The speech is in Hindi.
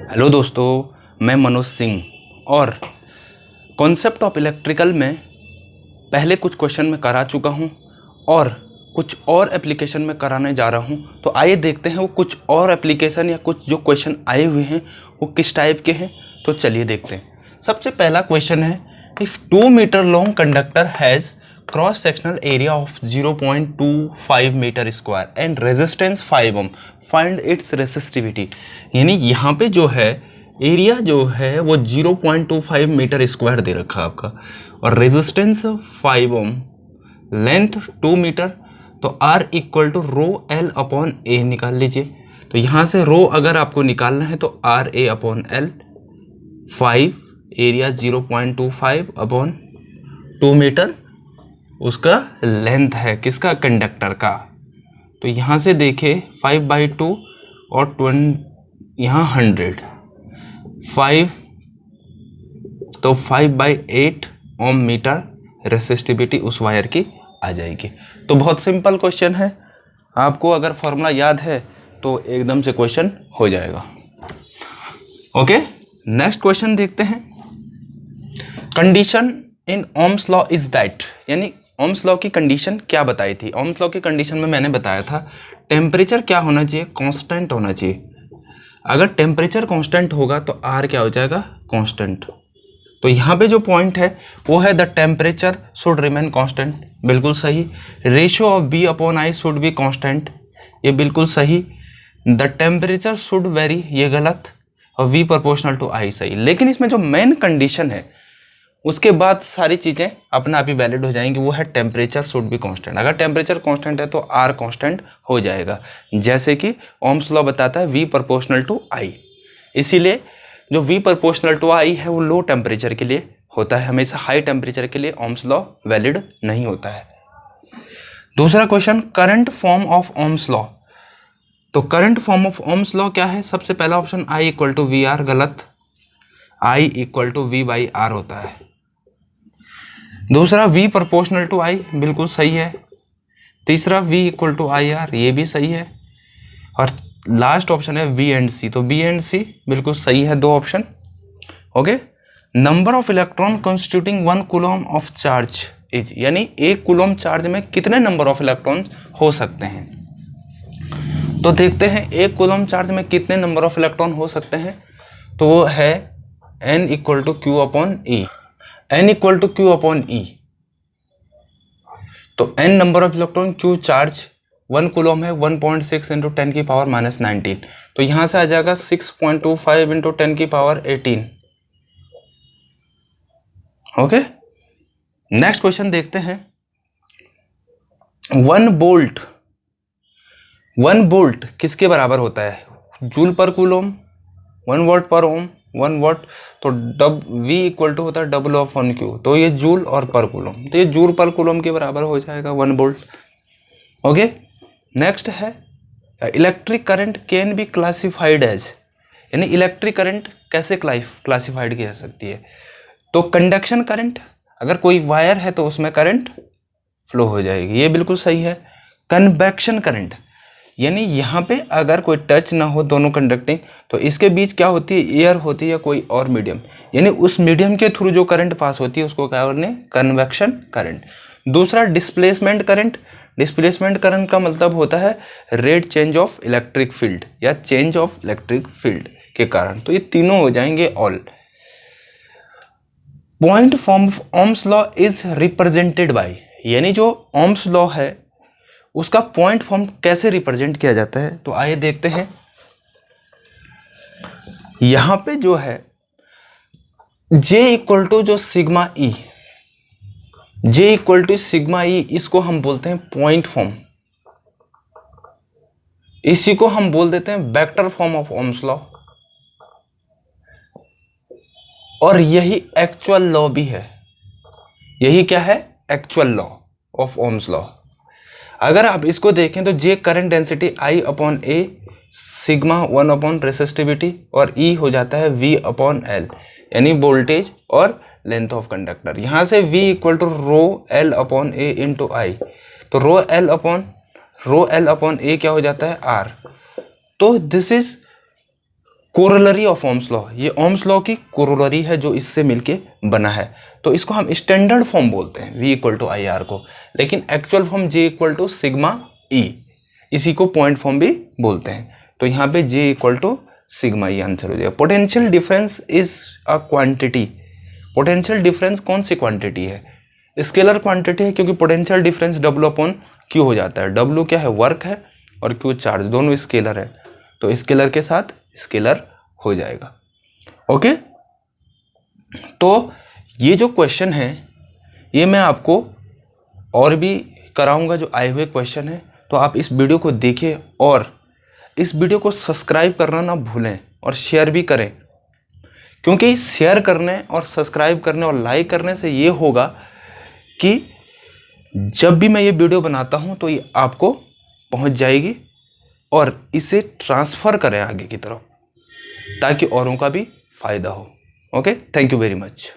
हेलो दोस्तों, मैं मनोज सिंह और कॉन्सेप्ट ऑफ इलेक्ट्रिकल में पहले कुछ क्वेश्चन मैं करा चुका हूं और कुछ और एप्लीकेशन में कराने जा रहा हूं। तो आइए देखते हैं वो कुछ और एप्लीकेशन या कुछ जो क्वेश्चन आए हुए हैं वो किस टाइप के हैं। तो चलिए देखते हैं। सबसे पहला क्वेश्चन है, if 2 metre long conductor has cross sectional area of 0.25 metre square and resistance 5 ohm, find its resistivity. यानी यहाँ पे जो है एरिया जो है वो 0.25 मीटर स्क्वायर दे रखा है आपका, और रेजिस्टेंस 5 ओम, लेंथ 2 मीटर। तो R equal to rho L upon A निकाल लीजिए। तो यहाँ से रो अगर आपको निकालना है तो RA upon L, 5 area 0.25 upon 2 metre उसका लेंथ है किसका, कंडक्टर का। तो यहाँ से देखे 5/2 और 20 यहाँ 100, 5 तो 5/8 ओम मीटर रेसिस्टिविटी उस वायर की आ जाएगी। तो बहुत सिंपल क्वेश्चन है, आपको अगर फॉर्मूला याद है तो एकदम से क्वेश्चन हो जाएगा। ओके, नेक्स्ट क्वेश्चन देखते हैं। Condition in Ohm's law is that, यानी ओम्स लॉ की कंडीशन क्या बताई थी। ओम्स लॉ की कंडीशन में मैंने बताया था टेम्परेचर क्या होना चाहिए, कांस्टेंट होना चाहिए। अगर टेम्परेचर कांस्टेंट होगा तो R क्या हो जाएगा, कांस्टेंट। तो यहाँ पे जो पॉइंट है वो है the temperature should remain constant, बिल्कुल सही। Ratio of B upon I should be constant, ये बिल्कुल सही। द टेम्परेचर शुड वेरी, ये गलत। और V प्रोपोर्शनल टू I सही। लेकिन इसमें जो मेन कंडीशन है उसके बाद सारी चीज़ें अपना आप ही वैलिड हो जाएंगी, वो है टेम्परेचर शुड बी कांस्टेंट। अगर टेम्परेचर कांस्टेंट है तो R कांस्टेंट हो जाएगा, जैसे कि ओम्स लॉ बताता है V प्रोपोर्शनल टू I। इसीलिए जो V प्रोपोर्शनल टू I है वो लो टेम्परेचर के लिए होता है, हमेशा हाई टेम्परेचर के लिए ओम्स लॉ वैलिड नहीं होता है। दूसरा question, current form of Ohm's law. तो current form of Ohm's law क्या है, सबसे पहला option I equal to VR, गलत। I इक्वल टू V/R होता है। दूसरा V प्रोपोर्शनल टू I, बिल्कुल सही है। तीसरा V इक्वल टू IR, ये भी सही है। और लास्ट ऑप्शन है V एंड C, तो B एंड C बिल्कुल सही है, दो option. Okay, number of electron constituting 1 coulomb of charge is, यानी 1 कूलम चार्ज में कितने नंबर ऑफ इलेक्ट्रॉन हो सकते हैं। तो देखते हैं 1 कूलम चार्ज में कितने नंबर ऑफ इलेक्ट्रॉन हो सकते हैं। तो वो है N equal to Q upon E, N equal to Q upon E। तो N number of electron, Q charge, 1 coulomb है, 1.6 इंटू 10 की पावर -19। तो यहां से आ जाएगा 6.25 इंटू 10 की पावर 18। ओके, नेक्स्ट क्वेश्चन देखते हैं। 1 वोल्ट किसके बराबर होता है, जूल पर कूलम, 1 वॉट पर ओम, 1 वॉट। तो V इक्वल टू होता है W/Q, तो ये जूल और पर कूलम, तो ये जूल पर कूलम के बराबर हो जाएगा 1 वोल्ट। ओके, नेक्स्ट है electric current can be classified as, यानी इलेक्ट्रिक करंट कैसे क्लासिफाइड की जा सकती है। तो कंडक्शन करंट, अगर कोई वायर है तो उसमें करंट फ्लो हो जाएगी, ये बिल्कुल सही है। कन्वेक्शन करंट, यानी यहाँ पे अगर कोई टच ना हो दोनों कंडक्टिंग, तो इसके बीच क्या होती है, एयर होती है या कोई और मीडियम, यानी उस मीडियम के थ्रू जो करंट पास होती है उसको क्या करने, कन्वेक्शन करंट। दूसरा डिस्प्लेसमेंट करंट, डिस्प्लेसमेंट करंट का मतलब होता है rate change of electric field या चेंज ऑफ इलेक्ट्रिक फील्ड के कारण। तो ये तीनों हो जाएंगे all. Point form of Ohm's law is represented by, यानी जो ओम्स लॉ है उसका पॉइंट फॉर्म कैसे रिप्रेजेंट किया जाता है। तो आइए देखते हैं। यहां पे जो है J इक्वल टू जो sigma E, J equal to sigma E, इसको हम बोलते हैं पॉइंट फॉर्म, इसी को हम बोल देते हैं vector form of Ohm's law. और यही एक्चुअल लॉ भी है, यही क्या है, actual law of Ohm's law. अगर आप इसको देखें तो J current density I upon A, sigma 1 upon resistivity, और E हो जाता है V अपॉन L, यानी वोल्टेज और लेंथ ऑफ कंडक्टर। यहाँ से V equal to rho L upon A into I, तो रो L अपॉन A क्या हो जाता है, R। तो this is corollary of Ohm's law, ये ओम्स लॉ की कोरोलरी है जो इससे मिलके बना है। तो इसको हम स्टैंडर्ड फॉर्म बोलते हैं V equal to I R को, लेकिन actual form J equal to sigma E, इसी को पॉइंट फॉर्म भी बोलते हैं। तो यहाँ पे J equal to sigma E answer हो जाएगा। Potential difference is a quantity, potential difference कौन सी क्वांटिटी है? स्केलर क्वांटिटी है, क्योंकि potential difference W upon Q हो जाता है। W क्या है? वर्क है, और Q चार्ज, दोनों स्केलर है, तो स्केलर के साथ स्केलर हो जाएगा। ओके, तो ये जो क्वेश्चन है ये मैं आपको और भी कराऊंगा, जो आए हुए क्वेश्चन है। तो आप इस वीडियो को देखें और इस वीडियो को सब्सक्राइब करना ना भूलें और शेयर भी करें, क्योंकि शेयर करने और सब्सक्राइब करने और लाइक करने से ये होगा कि जब भी मैं ये वीडियो बनाता हूँ तो ये आपको पहुँच जाएगी और इसे ट्रांसफ़र करें आगे की तरफ, ताकि औरों का भी फ़ायदा हो। Okay, thank you very much.